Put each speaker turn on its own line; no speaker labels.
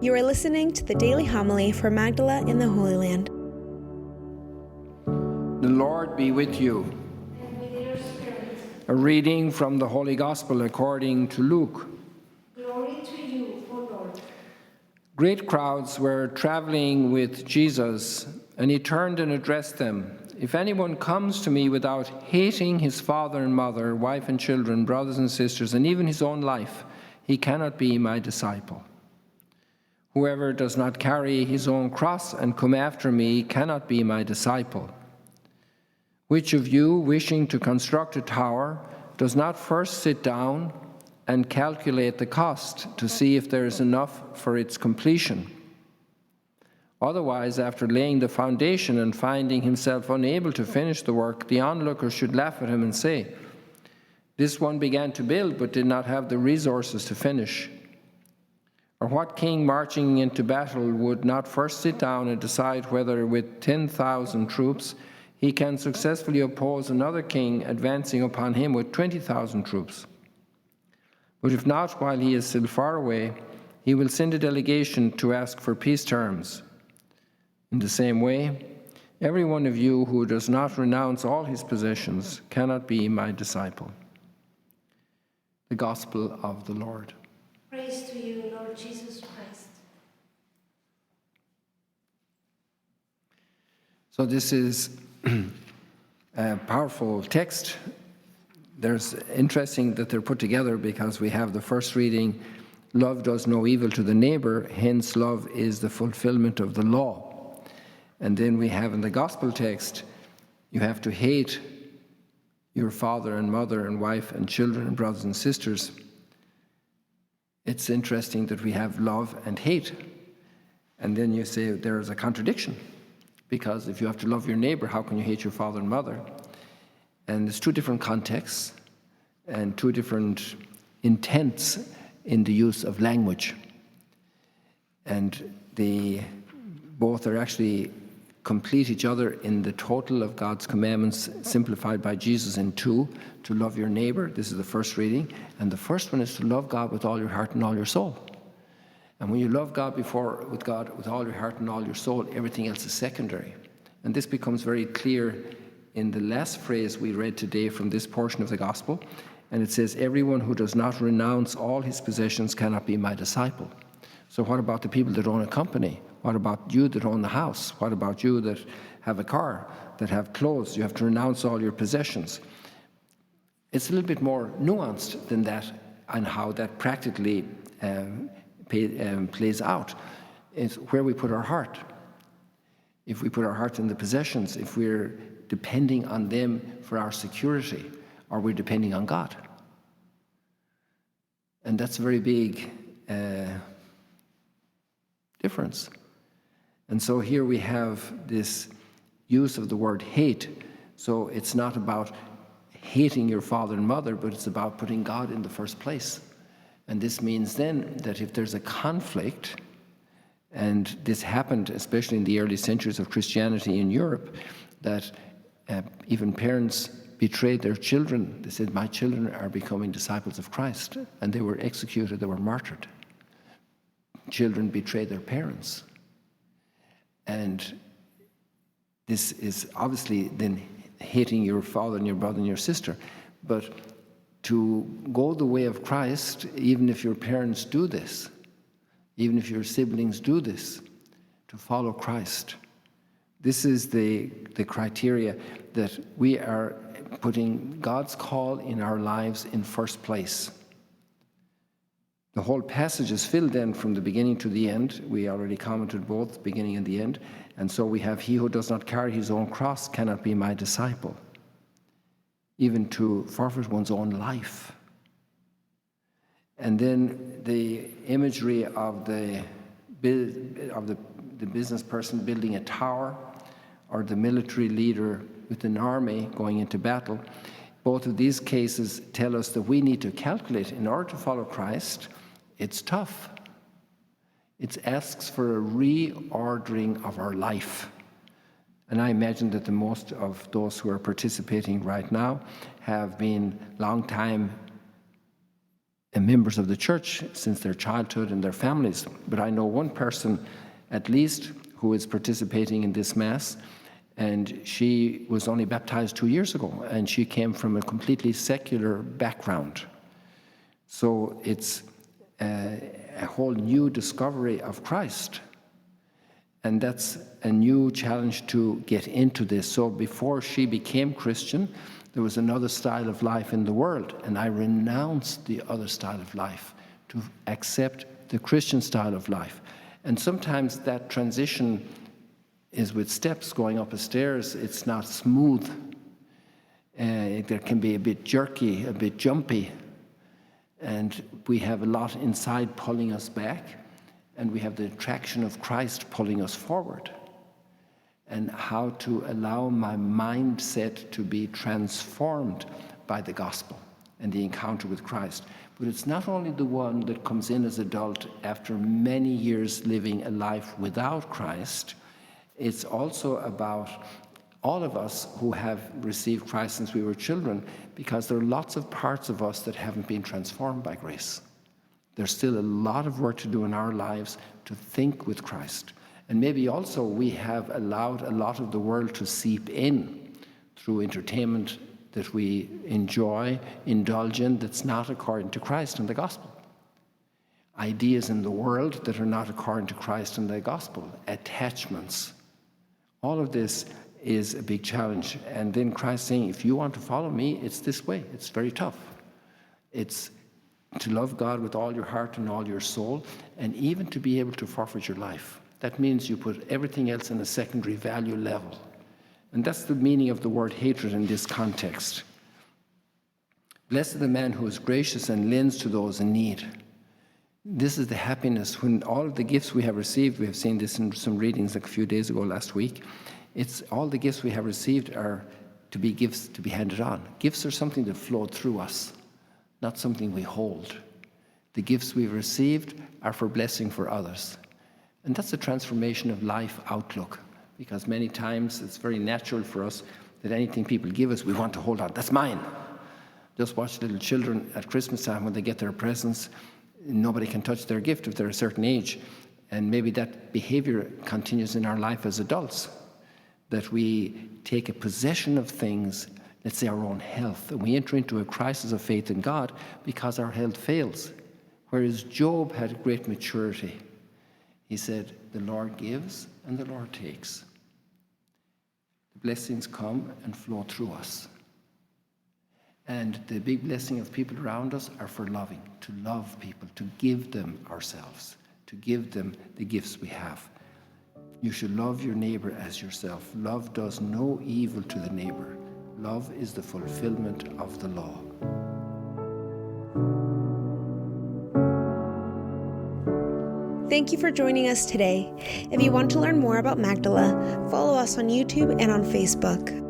You are listening to the daily homily for Magdala in the Holy Land.
The Lord be with you.
And with your spirit.
A reading from the Holy Gospel according to Luke.
Glory to you, O Lord.
Great crowds were traveling with Jesus, and he turned and addressed them. If anyone comes to me without hating his father and mother, wife and children, brothers and sisters, and even his own life, he cannot be my disciple. Whoever does not carry his own cross and come after me cannot be my disciple. Which of you, wishing to construct a tower, does not first sit down and calculate the cost to see if there is enough for its completion? Otherwise, after laying the foundation and finding himself unable to finish the work, the onlookers should laugh at him and say, "This one began to build but did not have the resources to finish." Or what king marching into battle would not first sit down and decide whether with 10,000 troops he can successfully oppose another king advancing upon him with 20,000 troops? But if not, while he is still far away, he will send a delegation to ask for peace terms. In the same way, every one of you who does not renounce all his possessions cannot be my disciple. The Gospel of the Lord.
Praise to you, Lord Jesus Christ.
So this is a powerful text. There's interesting that they're put together because we have the first reading, love does no evil to the neighbor, hence love is the fulfillment of the law. And then we have in the gospel text, you have to hate your father and mother and wife and children and brothers and sisters. It's interesting that we have love and hate. And then you say there is a contradiction, because if you have to love your neighbor, how can you hate your father and mother? And there's two different contexts and two different intents in the use of language. And both are actually complete each other in the total of God's commandments simplified by Jesus in two: to love your neighbor. This is the first reading. And the first one is to love God with all your heart and all your soul. And when you love God with all your heart and all your soul, everything else is secondary. And this becomes very clear in the last phrase we read today from this portion of the gospel. And it says, everyone who does not renounce all his possessions cannot be my disciple. So what about the people that own a company? What about you that own the house? What about you that have a car, that have clothes? You have to renounce all your possessions. It's a little bit more nuanced than that, and how that practically plays out. It's where we put our heart. If we put our heart in the possessions, if we're depending on them for our security, or we're depending on God. And that's a very big difference. And so here we have this use of the word hate. So it's not about hating your father and mother, but it's about putting God in the first place. And this means then that if there's a conflict, and this happened especially in the early centuries of Christianity in Europe, that even parents betrayed their children. They said, my children are becoming disciples of Christ. And they were executed, they were martyred. Children betrayed their parents. And this is obviously then hating your father and your brother and your sister. But to go the way of Christ, even if your parents do this, even if your siblings do this, to follow Christ, this is the criteria that we are putting God's call in our lives in first place. The whole passage is filled then from the beginning to the end. We already commented both the beginning and the end. And so we have, he who does not carry his own cross cannot be my disciple. Even to forfeit one's own life. And then the imagery of the business person building a tower, or the military leader with an army going into battle. Both of these cases tell us that we need to calculate in order to follow Christ. It's tough. It asks for a reordering of our life. And I imagine that the most of those who are participating right now have been long-time members of the church since their childhood and their families. But I know one person, at least, who is participating in this Mass, and she was only baptized 2 years ago, and she came from a completely secular background. So it's a whole new discovery of Christ. And that's a new challenge to get into this. So before she became Christian, there was another style of life in the world, and I renounced the other style of life to accept the Christian style of life. And sometimes that transition is with steps going up a stairs. It's not smooth. There can be a bit jerky, a bit jumpy. And we have a lot inside pulling us back, and we have the attraction of Christ pulling us forward. And how to allow my mindset to be transformed by the gospel and the encounter with Christ. But it's not only the one that comes in as adult after many years living a life without Christ, it's also about all of us who have received Christ since we were children, because there are lots of parts of us that haven't been transformed by grace. There's still a lot of work to do in our lives to think with Christ. And maybe also we have allowed a lot of the world to seep in through entertainment that we enjoy, indulge in, that's not according to Christ and the gospel. Ideas in the world that are not according to Christ and the gospel, attachments. All of this is a big challenge. And then Christ saying, if you want to follow me, it's this way. It's very tough. It's to love God with all your heart and all your soul, and even to be able to forfeit your life. That means you put everything else in a secondary value level. And that's the meaning of the word hatred in this context. Blessed the man who is gracious and lends to those in need. This is the happiness when all of the gifts we have received, we have seen this in some readings like a few days ago last week, it's all the gifts we have received are to be gifts to be handed on. Gifts are something that flow through us, not something we hold. The gifts we've received are for blessing for others. And that's a transformation of life outlook, because many times it's very natural for us that anything people give us, we want to hold on. That's mine. Just watch little children at Christmas time when they get their presents. Nobody can touch their gift if they're a certain age. And maybe that behavior continues in our life as adults, that we take a possession of things, let's say our own health, and we enter into a crisis of faith in God because our health fails. Whereas Job had great maturity. He said, the Lord gives and the Lord takes. The blessings come and flow through us. And the big blessing of people around us are for loving, to love people, to give them ourselves, to give them the gifts we have. You should love your neighbor as yourself. Love does no evil to the neighbor. Love is the fulfillment of the law.
Thank you for joining us today. If you want to learn more about Magdala, follow us on YouTube and on Facebook.